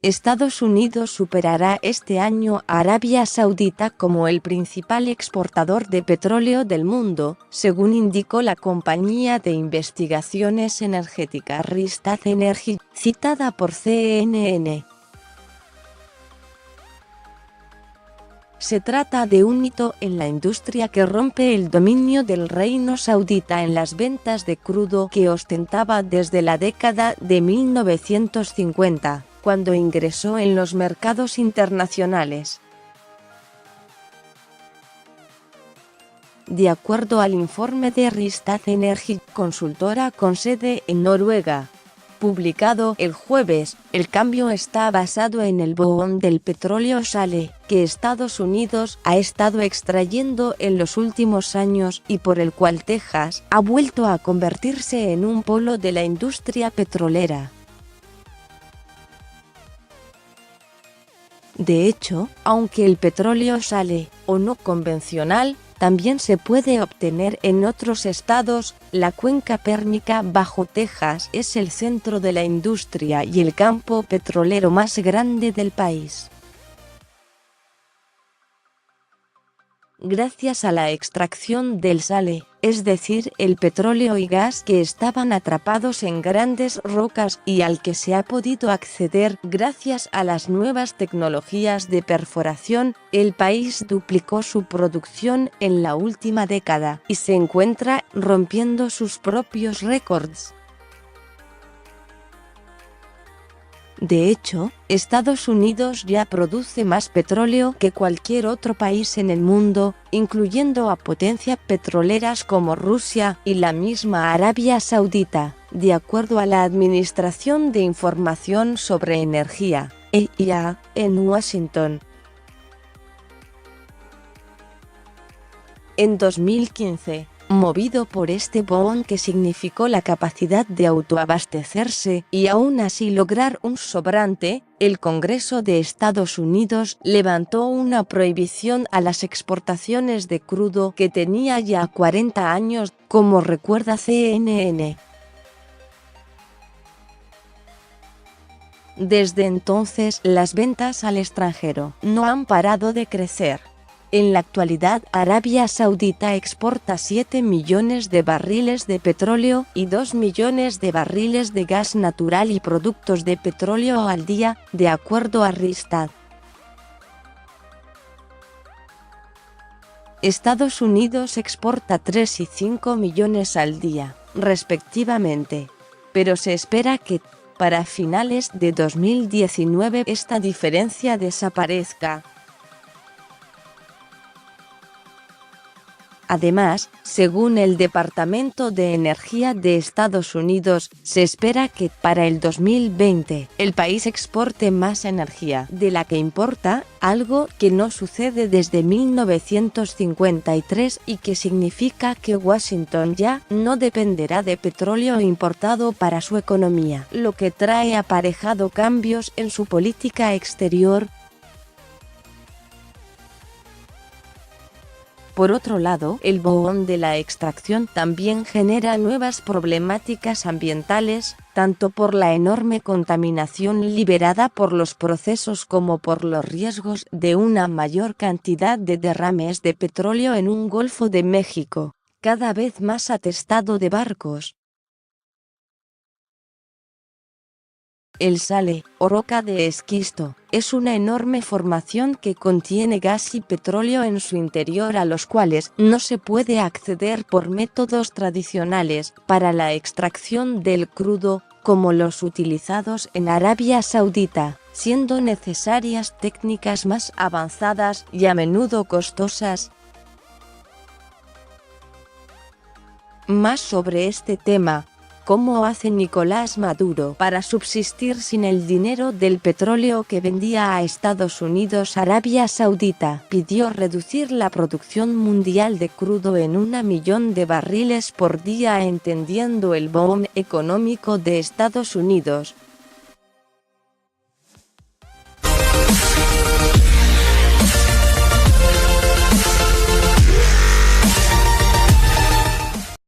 Estados Unidos superará este año a Arabia Saudita como el principal exportador de petróleo del mundo, según indicó la compañía de investigaciones energéticas Rystad Energy, citada por CNN. Se trata de un hito en la industria que rompe el dominio del reino saudita en las ventas de crudo que ostentaba desde la década de 1950, cuando ingresó en los mercados internacionales. De acuerdo al informe de Rystad Energy, consultora con sede en Noruega, publicado el jueves, el cambio está basado en el boom del petróleo shale, que Estados Unidos ha estado extrayendo en los últimos años y por el cual Texas ha vuelto a convertirse en un polo de la industria petrolera. De hecho, aunque el petróleo shale, o no convencional, también se puede obtener en otros estados, la cuenca pérmica bajo Texas es el centro de la industria y el campo petrolero más grande del país. Gracias a la extracción del shale, es decir, el petróleo y gas que estaban atrapados en grandes rocas y al que se ha podido acceder gracias a las nuevas tecnologías de perforación, el país duplicó su producción en la última década y se encuentra rompiendo sus propios récords. De hecho, Estados Unidos ya produce más petróleo que cualquier otro país en el mundo, incluyendo a potencias petroleras como Rusia y la misma Arabia Saudita, de acuerdo a la Administración de Información sobre Energía, EIA, en Washington. En 2015, movido por este boom que significó la capacidad de autoabastecerse y aún así lograr un sobrante, el Congreso de Estados Unidos levantó una prohibición a las exportaciones de crudo que tenía ya 40 años, como recuerda CNN. Desde entonces, las ventas al extranjero no han parado de crecer. En la actualidad, Arabia Saudita exporta 7 millones de barriles de petróleo y 2 millones de barriles de gas natural y productos de petróleo al día, de acuerdo a Rystad. Estados Unidos exporta 3 y 5 millones al día, respectivamente. Pero se espera que, para finales de 2019, esta diferencia desaparezca. Además, según el Departamento de Energía de Estados Unidos, se espera que, para el 2020, el país exporte más energía de la que importa, algo que no sucede desde 1953 y que significa que Washington ya no dependerá de petróleo importado para su economía, lo que trae aparejado cambios en su política exterior. Por otro lado, el boom de la extracción también genera nuevas problemáticas ambientales, tanto por la enorme contaminación liberada por los procesos como por los riesgos de una mayor cantidad de derrames de petróleo en un Golfo de México, cada vez más atestado de barcos. El shale, o roca de esquisto, es una enorme formación que contiene gas y petróleo en su interior a los cuales no se puede acceder por métodos tradicionales para la extracción del crudo, como los utilizados en Arabia Saudita, siendo necesarias técnicas más avanzadas y a menudo costosas. Más sobre este tema. ¿Cómo hace Nicolás Maduro para subsistir sin el dinero del petróleo que vendía a Estados Unidos? Arabia Saudita pidió reducir la producción mundial de crudo en 1 millón de barriles por día, entendiendo el boom económico de Estados Unidos